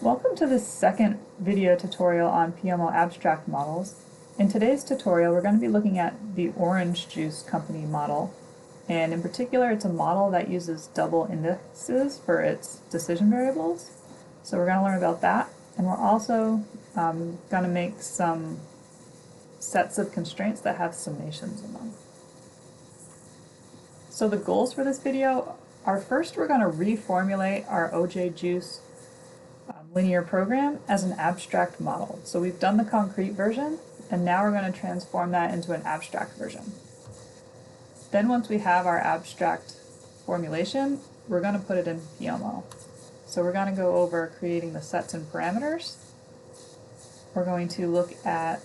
Welcome to this second video tutorial on Pyomo abstract models. In today's tutorial we're going to be looking at the orange juice company model, and in particular it's a model that uses double indexes for its decision variables. So we're going to learn about that, and we're also going to make some sets of constraints that have summations in them. So the goals for this video are, first we're going to reformulate our OJ juice linear program as an abstract model. So we've done the concrete version, and now we're going to transform that into an abstract version. Then once we have our abstract formulation, we're going to put it in Pyomo. So we're going to go over creating the sets and parameters. We're going to look at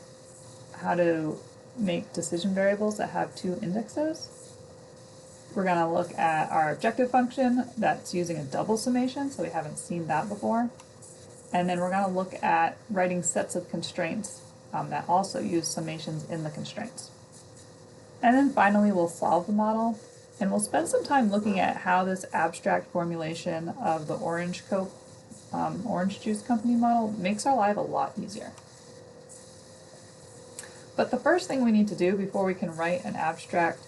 how to make decision variables that have two indexes. We're going to look at our objective function that's using a double summation, so we haven't seen that before. And then we're going to look at writing sets of constraints that also use summations in the constraints. And then finally we'll solve the model, and we'll spend some time looking at how this abstract formulation of the orange juice company model makes our life a lot easier. But the first thing we need to do before we can write an abstract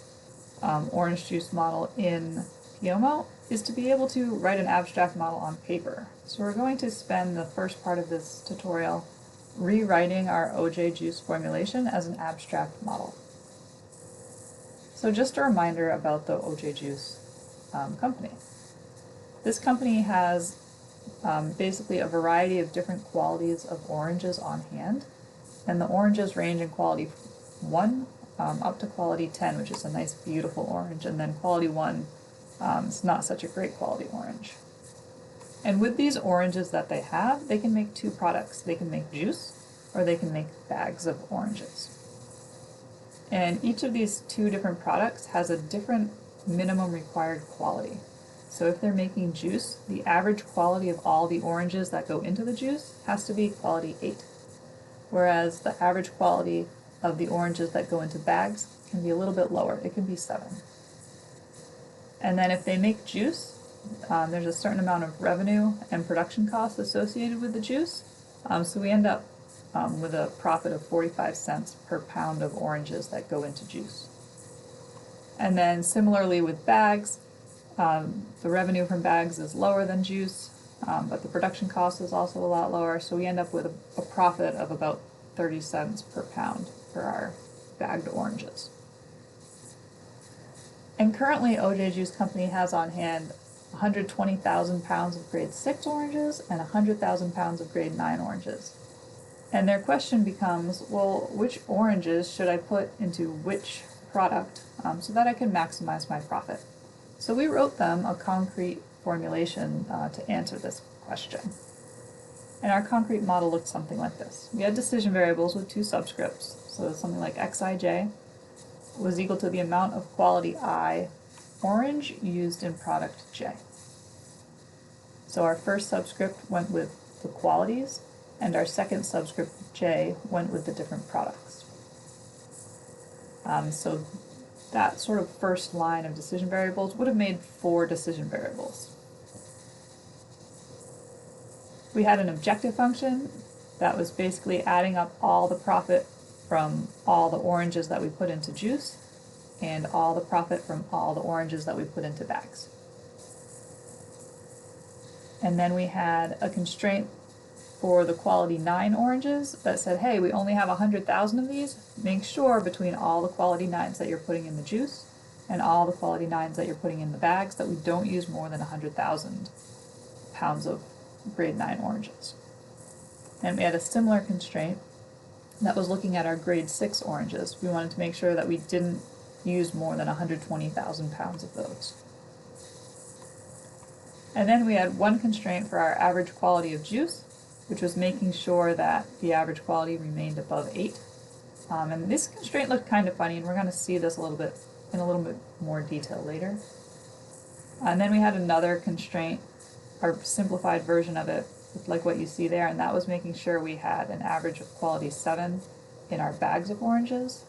orange juice model in Pyomo is to be able to write an abstract model on paper. So we're going to spend the first part of this tutorial rewriting our OJ juice formulation as an abstract model. So just a reminder about the OJ juice company. This company has basically a variety of different qualities of oranges on hand, and the oranges range in quality 1 up to quality 10, which is a nice beautiful orange, and then quality 1 is not such a great quality orange. And with these oranges that they have, they can make two products. They can make juice, or they can make bags of oranges. And each of these two different products has a different minimum required quality. So if they're making juice, the average quality of all the oranges that go into the juice has to be quality 8, whereas the average quality of the oranges that go into bags can be a little bit lower. It can be 7. And then if they make juice, there's a certain amount of revenue and production costs associated with the juice, so we end up with a profit of 45 cents per pound of oranges that go into juice. And then similarly with bags, the revenue from bags is lower than juice, but the production cost is also a lot lower, so we end up with a profit of about 30 cents per pound for our bagged oranges. And currently OJ Juice Company has on hand 120,000 pounds of grade 6 oranges and 100,000 pounds of grade 9 oranges. And their question becomes, well, which oranges should I put into which product so that I can maximize my profit? So we wrote them a concrete formulation to answer this question. And our concrete model looked something like this. We had decision variables with two subscripts, so something like xij was equal to the amount of quality I orange used in product j. So our first subscript went with the qualities, and our second subscript j went with the different products. So that sort of first line of decision variables would have made 4 decision variables. We had an objective function that was basically adding up all the profit from all the oranges that we put into juice and all the profit from all the oranges that we put into bags. And then we had a constraint for the quality 9 oranges that said, hey, we only have 100,000 of these. Make sure between all the quality 9s that you're putting in the juice and all the quality 9s that you're putting in the bags that we don't use more than 100,000 pounds of grade 9 oranges. And we had a similar constraint that was looking at our grade 6 oranges. We wanted to make sure that we didn't use more than 120,000 pounds of those. And then we had one constraint for our average quality of juice, which was making sure that the average quality remained above 8. And this constraint looked kind of funny, and we're going to see this in a little bit more detail later. And then we had another constraint, our simplified version of it, like what you see there, and that was making sure we had an average of quality 7 in our bags of oranges.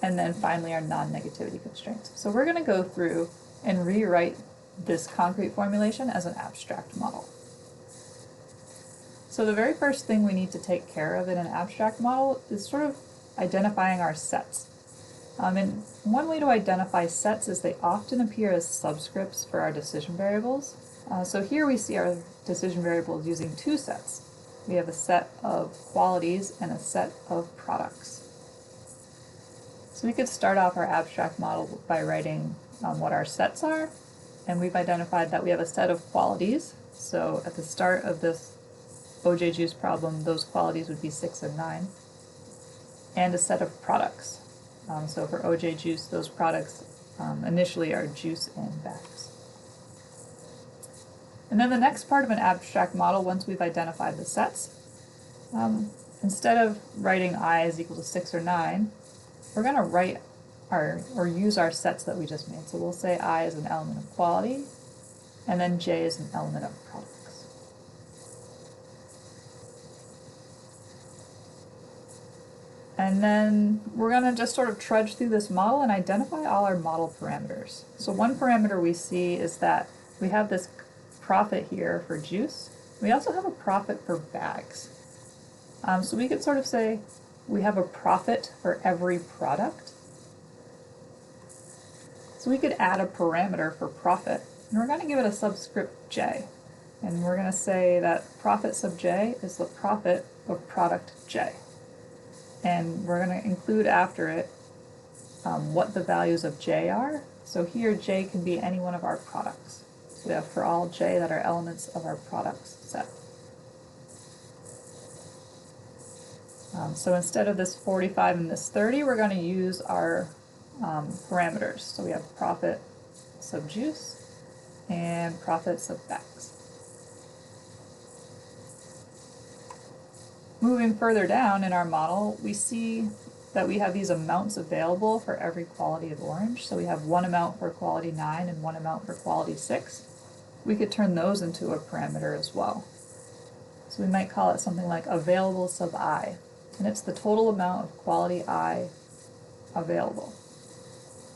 And then finally our non-negativity constraints. So we're going to go through and rewrite this concrete formulation as an abstract model. So the very first thing we need to take care of in an abstract model is sort of identifying our sets. And one way to identify sets is they often appear as subscripts for our decision variables. So here we see our decision variables using two sets. We have a set of qualities and a set of products. So we could start off our abstract model by writing what our sets are, and we've identified that we have a set of qualities. So at the start of this OJ juice problem, those qualities would be 6 and 9, and a set of products. So for OJ juice, those products initially are juice and bags. And then the next part of an abstract model, once we've identified the sets, instead of writing I is equal to 6 or 9, we're going to write or use our sets that we just made. So we'll say I is an element of quality, and then J is an element of products. And then we're going to just sort of trudge through this model and identify all our model parameters. So one parameter we see is that we have this profit here for juice. We also have a profit for bags. So we could sort of say we have a profit for every product. So we could add a parameter for profit, and we're going to give it a subscript J. And we're going to say that profit sub J is the profit of product J. And we're going to include after it what the values of J are. So here J can be any one of our products. So we have for all J that are elements of our products set. So instead of this 45 and this 30, we're going to use our parameters. So we have profit sub juice and profit sub bags. Moving further down in our model, we see that we have these amounts available for every quality of orange. So we have one amount for quality 9 and one amount for quality 6. We could turn those into a parameter as well. So we might call it something like available sub I, and it's the total amount of quality I available.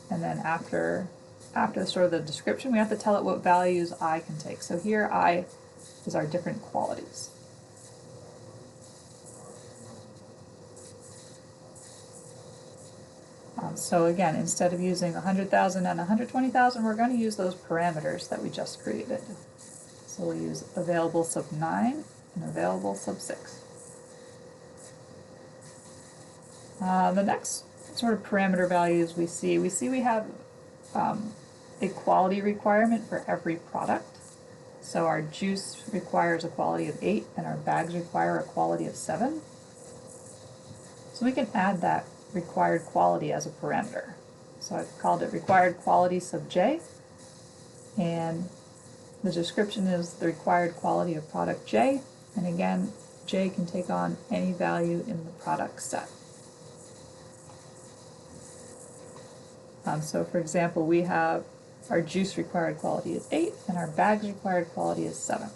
And then after sort of the description, we have to tell it what values I can take. So here I is our different qualities. So again, instead of using 100,000 and 120,000, we're going to use those parameters that we just created. So we'll use available sub 9 and available sub 6. The next sort of parameter values we see we have a quality requirement for every product. So our juice requires a quality of 8 and our bags require a quality of 7. So we can add that required quality as a parameter. So I've called it required quality sub J, and the description is the required quality of product J, and again, J can take on any value in the product set. So for example, we have our juice required quality is 8 and our bags required quality is 7.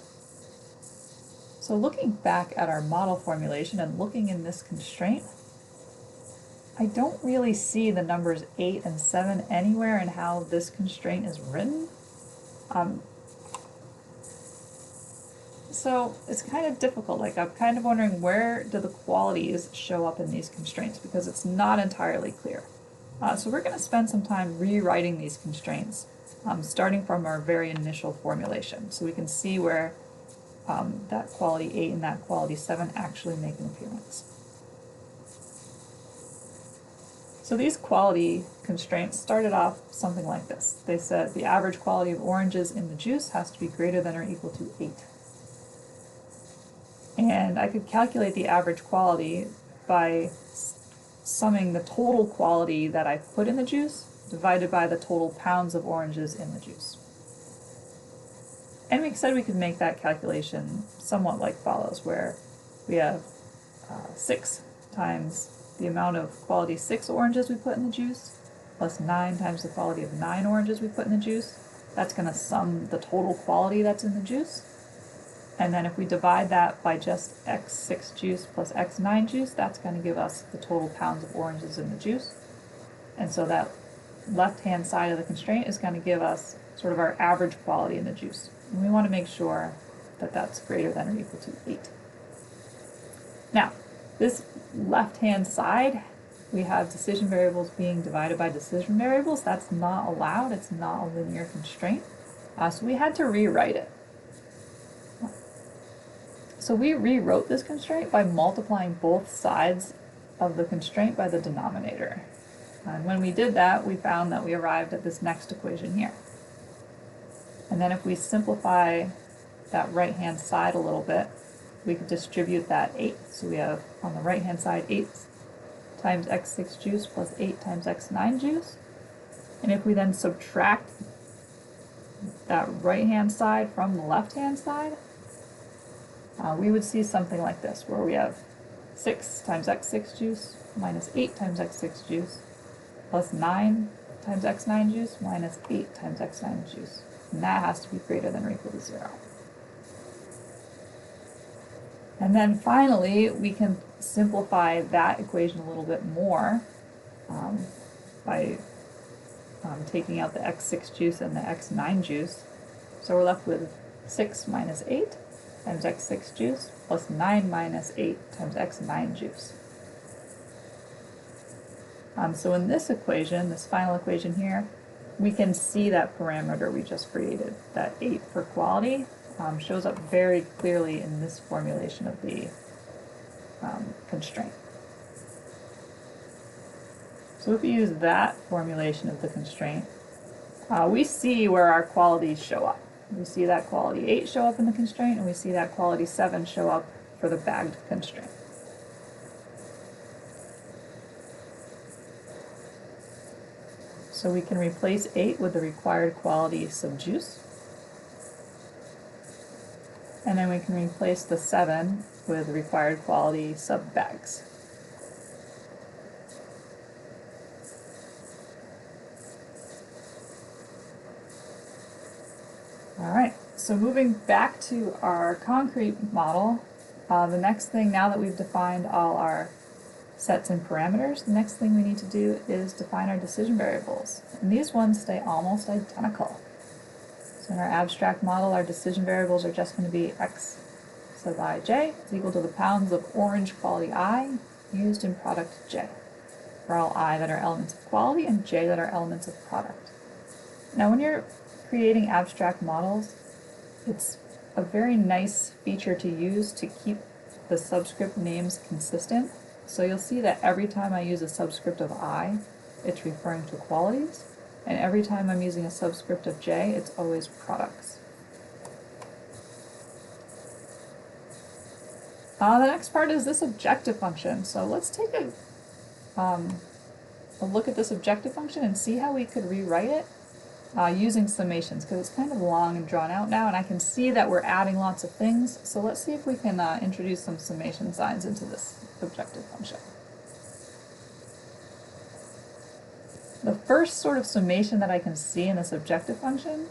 So looking back at our model formulation and looking in this constraint, I don't really see the numbers 8 and 7 anywhere in how this constraint is written. So it's kind of difficult. Like, I'm kind of wondering, where do the qualities show up in these constraints, because it's not entirely clear. So we're going to spend some time rewriting these constraints, starting from our very initial formulation, so we can see where that quality 8 and that quality 7 actually make an appearance. So these quality constraints started off something like this. They said the average quality of oranges in the juice has to be greater than or equal to 8. And I could calculate the average quality by summing the total quality that I put in the juice divided by the total pounds of oranges in the juice. And we said we could make that calculation somewhat like follows, where we have 6 times the amount of quality 6 oranges we put in the juice, plus 9 times the quality of 9 oranges we put in the juice. That's going to sum the total quality that's in the juice. And then if we divide that by just x6 juice plus x9 juice, that's going to give us the total pounds of oranges in the juice. And so that left-hand side of the constraint is going to give us sort of our average quality in the juice. And we want to make sure that that's greater than or equal to 8. Now, this left-hand side, we have decision variables being divided by decision variables. That's not allowed. It's not a linear constraint. So we had to rewrite it. So we rewrote this constraint by multiplying both sides of the constraint by the denominator. And when we did that, we found that we arrived at this next equation here. And then if we simplify that right-hand side a little bit, we could distribute that 8. So we have on the right-hand side 8 times x6 juice plus 8 times x9 juice. And if we then subtract that right-hand side from the left-hand side, we would see something like this, where we have 6 times x6 juice minus 8 times x6 juice plus 9 times x9 juice minus 8 times x9 juice. And that has to be greater than or equal to 0. And then finally, we can simplify that equation a little bit more by taking out the x6 juice and the x9 juice. So we're left with 6 minus 8 times x6 juice plus 9 minus 8 times x9 juice. So in this equation, this final equation here, we can see that parameter we just created, that 8 for quality, shows up very clearly in this formulation of the constraint. So if we use that formulation of the constraint, we see where our qualities show up. We see that quality 8 show up in the constraint, and we see that quality 7 show up for the bagged constraint. So we can replace 8 with the required quality sub juice. And then we can replace the 7 with the required quality sub bags. Alright, so moving back to our concrete model, the next thing, now that we've defined all our sets and parameters, the next thing we need to do is define our decision variables. And these ones stay almost identical. So in our abstract model, our decision variables are just going to be x sub ij is equal to the pounds of orange quality I used in product j, for all I that are elements of quality and j that are elements of product. Now when you're creating abstract models, it's a very nice feature to use to keep the subscript names consistent. So you'll see that every time I use a subscript of I, it's referring to qualities, and every time I'm using a subscript of j, it's always products. The next part is this objective function. So let's take a look at this objective function and see how we could rewrite it using summations, because it's kind of long and drawn out now, and I can see that we're adding lots of things. So let's see if we can introduce some summation signs into this objective function. The first sort of summation that I can see in this objective function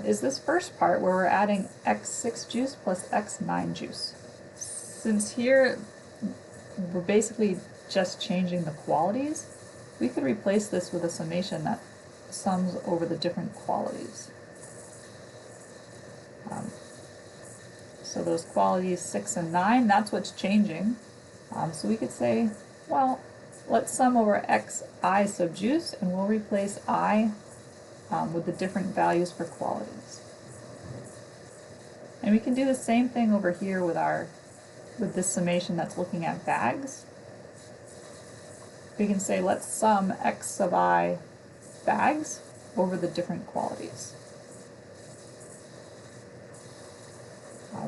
is this first part where we're adding x6 juice plus x9 juice. Since here we're basically just changing the qualities, we could replace this with a summation that sums over the different qualities. So those qualities 6 and 9, that's what's changing. So we could say, well, let's sum over xi sub juice, and we'll replace I with the different values for qualities. And we can do the same thing over here with this summation that's looking at bags. We can say, let's sum x sub I bags over the different qualities.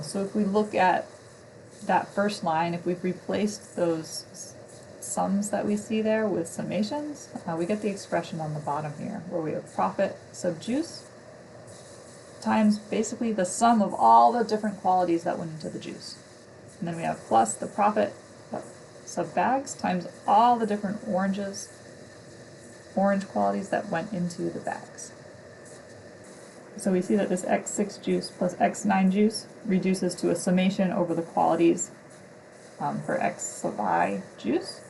So if we look at that first line, if we've replaced those sums that we see there with summations, we get the expression on the bottom here, where we have profit sub juice times basically the sum of all the different qualities that went into the juice. And then we have plus the profit sub bags times all the different orange qualities that went into the bags. So we see that this x6 juice plus x9 juice reduces to a summation over the qualities for x sub I juice.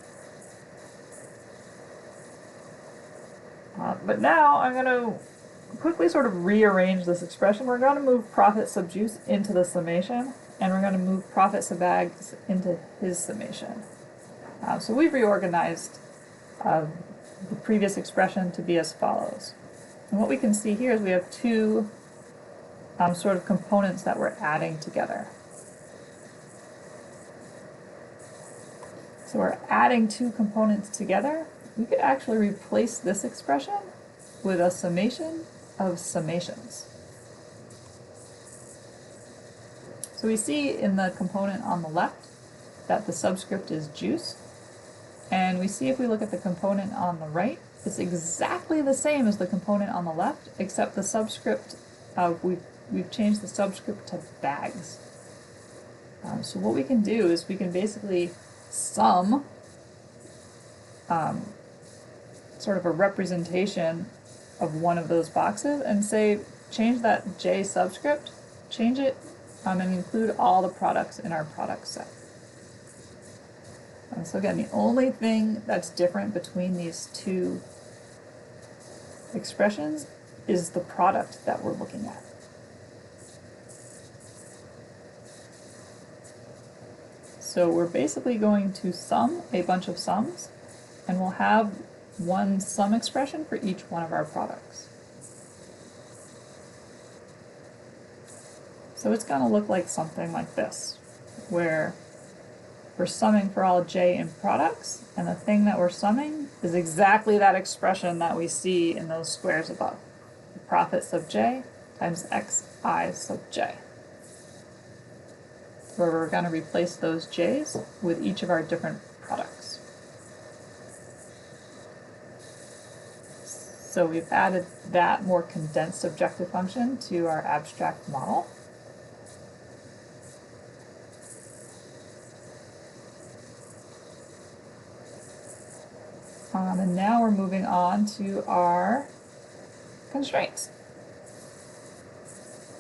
But now I'm going to quickly sort of rearrange this expression. We're going to move profit sub juice into the summation. and we're going to move profit sub bags into his summation. So we've reorganized the previous expression to be as follows. And what we can see here is we have two sort of components that we're adding together. So we're adding two components together. We could actually replace this expression with a summation of summations. So we see in the component on the left that the subscript is juice, and we see if we look at the component on the right, it's exactly the same as the component on the left, except the subscript, we've changed the subscript to bags. So what we can do is we can basically sum sort of a representation of one of those boxes and say, change that J subscript, change it, and include all the products in our product set. And so again, the only thing that's different between these two expressions is the product that we're looking at. So we're basically going to sum a bunch of sums, and we'll have one sum expression for each one of our products. So it's going to look like something like this, where we're summing for all J in products, and the thing that we're summing is exactly that expression that we see in those squares above. The profit sub J times xi sub J. Where we're going to replace those J's with each of our different products. So we've added that more condensed objective function to our abstract model. And now we're moving on to our constraints.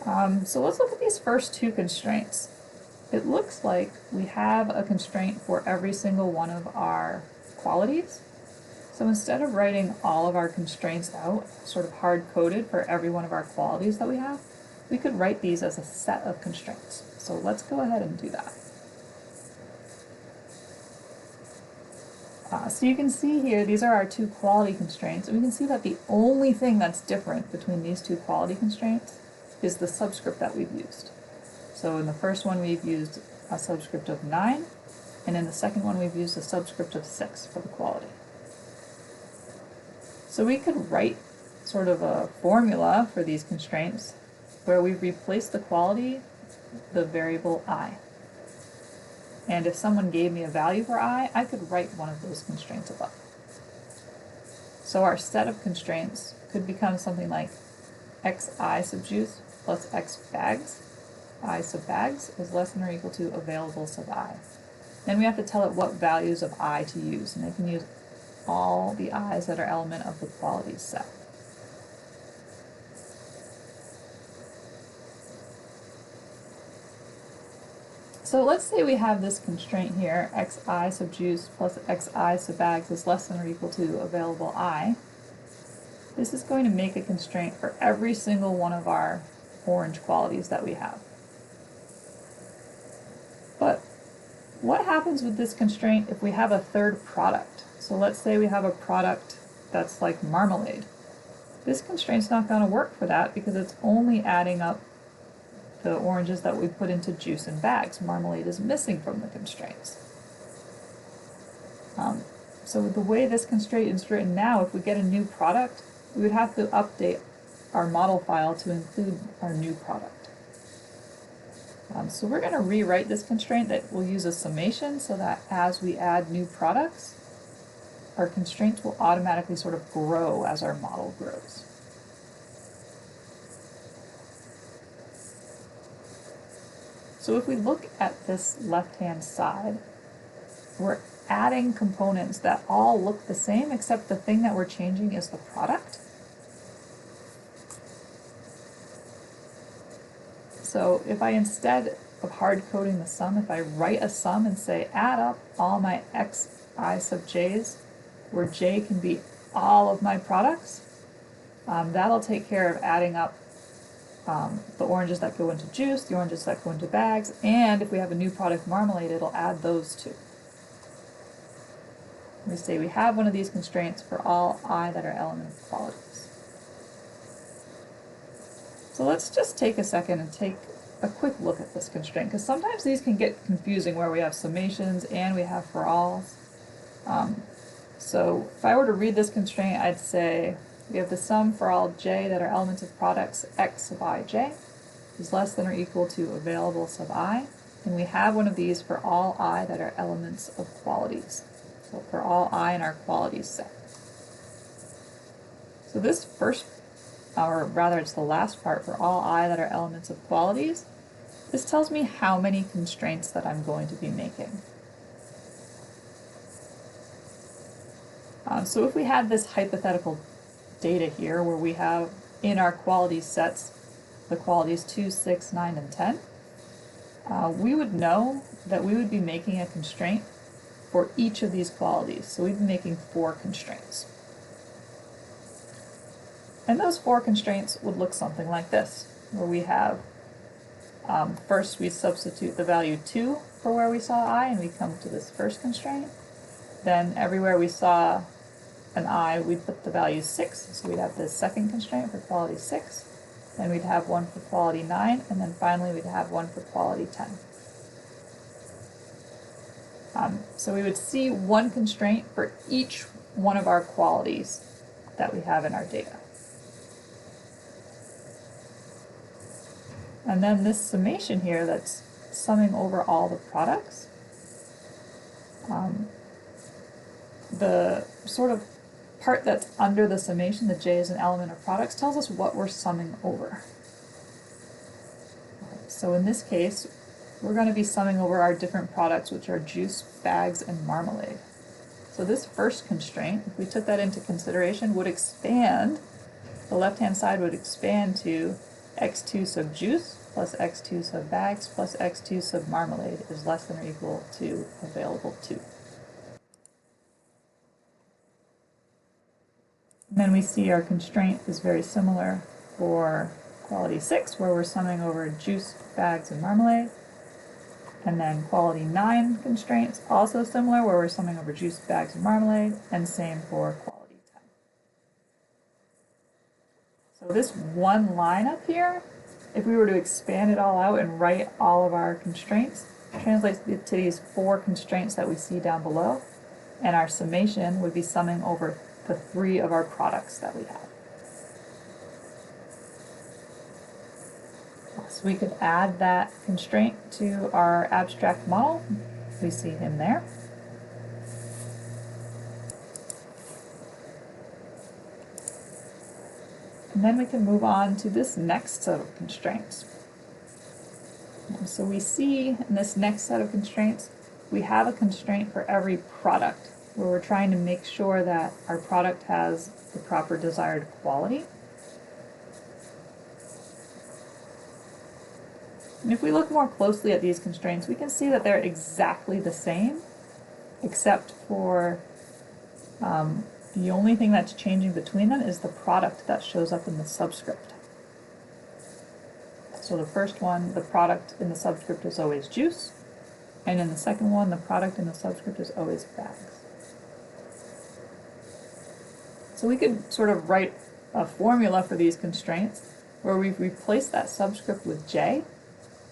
So let's look at these first two constraints. It looks like we have a constraint for every single one of our qualities. So instead of writing all of our constraints out, sort of hard-coded for every one of our qualities that we have, we could write these as a set of constraints. So let's go ahead and do that. So you can see here, these are our two quality constraints, and we can see that the only thing that's different between these two quality constraints is the subscript that we've used. So in the first one we've used a subscript of 9, and in the second one we've used a subscript of 6 for the quality. So we could write sort of a formula for these constraints where we replace the quality, the variable I. And if someone gave me a value for I could write one of those constraints above. So our set of constraints could become something like xi sub juice plus x bags, I sub bags is less than or equal to available sub I. Then we have to tell it what values of I to use, and they can use all the i's that are element of the qualities set. So let's say we have this constraint here, xi sub juice plus xi sub bags is less than or equal to available I. This is going to make a constraint for every single one of our orange qualities that we have. But what happens with this constraint if we have a third product? So let's say we have a product that's like marmalade. This constraint's not going to work for that because it's only adding up the oranges that we put into juice and bags. Marmalade is missing from the constraints. So the way this constraint is written now, if we get a new product, we would have to update our model file to include our new product. So we're going to rewrite this constraint that will use a summation so that as we add new products, our constraints will automatically sort of grow as our model grows. So if we look at this left-hand side, we're adding components that all look the same, except the thing that we're changing is the product. So if I, instead of hard coding the sum, if I write a sum and say add up all my xi sub j's, where j can be all of my products, that'll take care of adding up the oranges that go into juice, the oranges that go into bags, and if we have a new product, marmalade, it'll add those too. We say we have one of these constraints for all I that are element of qualities. So let's just take a second and take a quick look at this constraint, because sometimes these can get confusing where we have summations and we have for alls. So if I were to read this constraint, I'd say we have the sum for all j that are elements of products x sub ij is less than or equal to available sub I, and we have one of these for all I that are elements of qualities. So for all I in our qualities set. So this first, or rather it's the last part, for all I that are elements of qualities, this tells me how many constraints that I'm going to be making. So if we had this hypothetical data here where we have in our quality sets the qualities 2, 6, 9, and 10, we would know that we would be making a constraint for each of these qualities. So we'd be making 4 constraints. And those 4 constraints would look something like this, where we have, first we substitute the value 2 for where we saw I, and we come to this first constraint. Then everywhere we saw an I, we'd put the value 6, so we'd have the second constraint for quality 6, then we'd have one for quality 9, and then finally we'd have one for quality 10. So we would see one constraint for each one of our qualities that we have in our data. And then this summation here that's summing over all the products, the sort of part that's under the summation, the j is an element of products, tells us what we're summing over. So in this case, we're going to be summing over our different products, which are juice, bags, and marmalade. So this first constraint, if we took that into consideration, would expand, the left-hand side would expand to x2 sub juice plus x2 sub bags plus x2 sub marmalade is less than or equal to available 2. And then we see our constraint is very similar for quality 6, where we're summing over juice, bags, and marmalade. And then quality 9 constraints, also similar, where we're summing over juice, bags, and marmalade, and same for quality 10. So this one line up here, if we were to expand it all out and write all of our constraints, translates to these 4 constraints that we see down below, and our summation would be summing over the 3 of our products that we have. So we could add that constraint to our abstract model. We see him there. And then we can move on to this next set of constraints. So we see in this next set of constraints, we have a constraint for every product, where we're trying to make sure that our product has the proper desired quality. And if we look more closely at these constraints, we can see that they're exactly the same, except for the only thing that's changing between them is the product that shows up in the subscript. So the first one, the product in the subscript is always juice, and in the second one, the product in the subscript is always bags. So we could sort of write a formula for these constraints where we replace that subscript with j.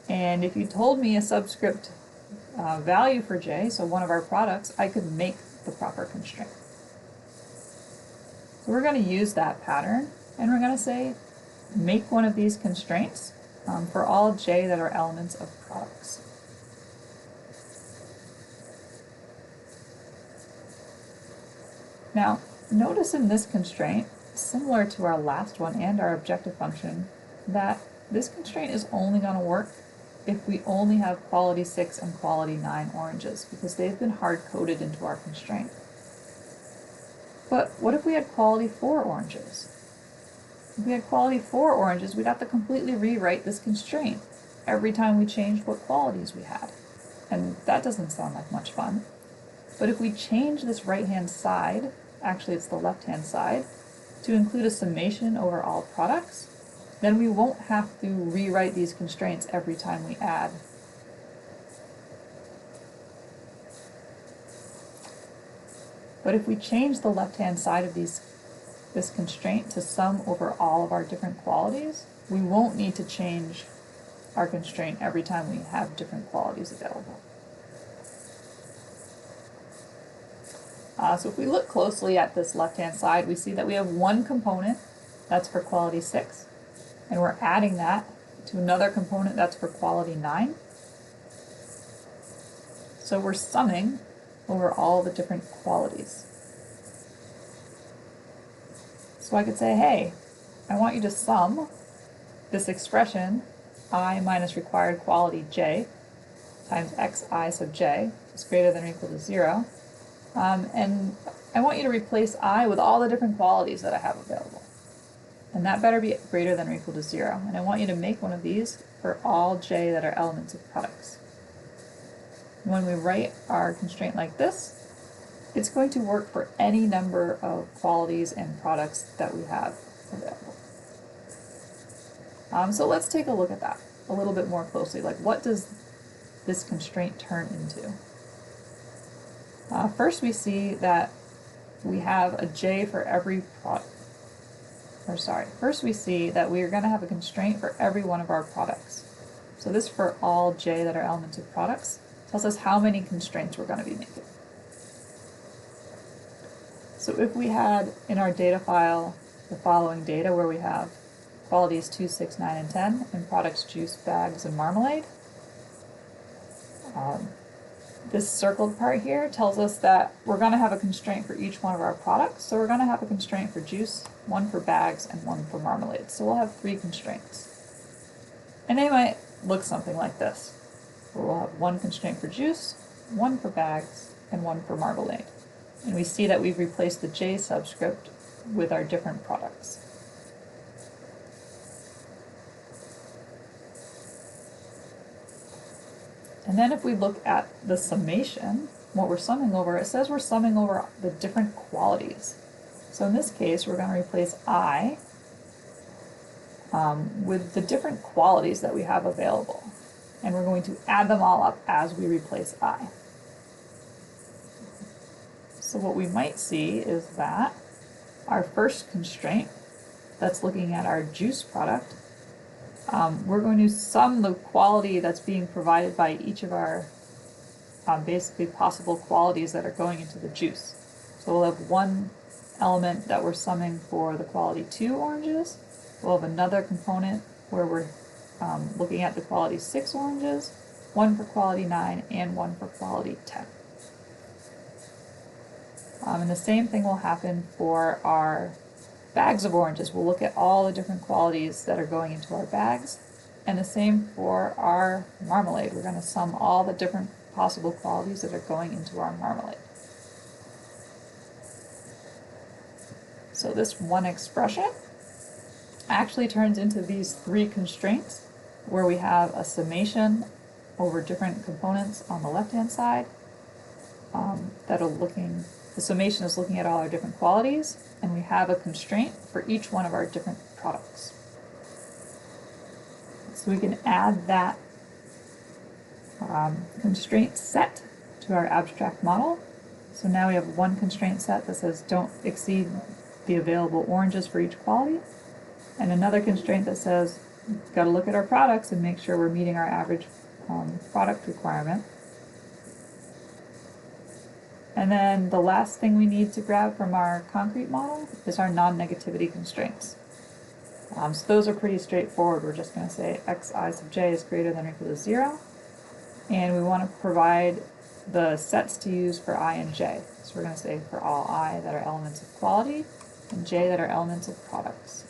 And if you told me a subscript value for j, so one of our products, I could make the proper constraint. So we're going to use that pattern, and we're going to say, make one of these constraints for all j that are elements of products. Now, notice in this constraint, similar to our last one and our objective function, that this constraint is only going to work if we only have quality 6 and quality 9 oranges, because they've been hard-coded into our constraint. But what if we had quality 4 oranges? If we had quality 4 oranges, we'd have to completely rewrite this constraint every time we changed what qualities we had. And that doesn't sound like much fun. But if we change this right-hand side, actually it's the left-hand side, to include a summation over all products, then we won't have to rewrite these constraints every time we add. But if we change the left-hand side of this constraint to sum over all of our different qualities, we won't need to change our constraint every time we have different qualities available. So if we look closely at this left-hand side, we see that we have one component that's for quality 6, and we're adding that to another component that's for quality 9. So we're summing over all the different qualities. So I could say, hey, I want you to sum this expression I minus required quality j times xi sub j is greater than or equal to 0. And I want you to replace I with all the different qualities that I have available. And that better be greater than or equal to 0. And I want you to make one of these for all j that are elements of products. And when we write our constraint like this, it's going to work for any number of qualities and products that we have available. So let's take a look at that a little bit more closely. Like, what does this constraint turn into? First, we see that we have a j for every product. First we see that we are going to have a constraint for every one of our products. So this for all j that are elements of products tells us how many constraints we're going to be making. So if we had in our data file the following data where we have qualities 2, 6, 9, and 10, and products juice, bags, and marmalade, this circled part here tells us that we're going to have a constraint for each one of our products. So we're going to have a constraint for juice, one for bags, and one for marmalade. So we'll have 3 constraints. And they might look something like this, where we'll have one constraint for juice, one for bags, and one for marmalade. And we see that we've replaced the j subscript with our different products. And then if we look at the summation, what we're summing over, it says we're summing over the different qualities. So in this case, we're going to replace I with the different qualities that we have available. And we're going to add them all up as we replace I. So what we might see is that our first constraint, that's looking at our juice product, we're going to sum the quality that's being provided by each of our basically possible qualities that are going into the juice. So we'll have one element that we're summing for the quality 2 oranges. We'll have another component where we're looking at the quality 6 oranges, one for quality 9, and one for quality 10. And the same thing will happen for our bags of oranges. We'll look at all the different qualities that are going into our bags, and the same for our marmalade. We're going to sum all the different possible qualities that are going into our marmalade. So this one expression actually turns into these 3 constraints, where we have a summation over different components on the left-hand side the summation is looking at all our different qualities, and we have a constraint for each one of our different products. So we can add that constraint set to our abstract model. So now we have one constraint set that says don't exceed the available oranges for each quality, and another constraint that says we've got to look at our products and make sure we're meeting our average product requirement. And then the last thing we need to grab from our concrete model is our non-negativity constraints. So those are pretty straightforward. We're just going to say xi sub j is greater than or equal to 0. And we want to provide the sets to use for I and j. So we're going to say for all I that are elements of quality and j that are elements of products.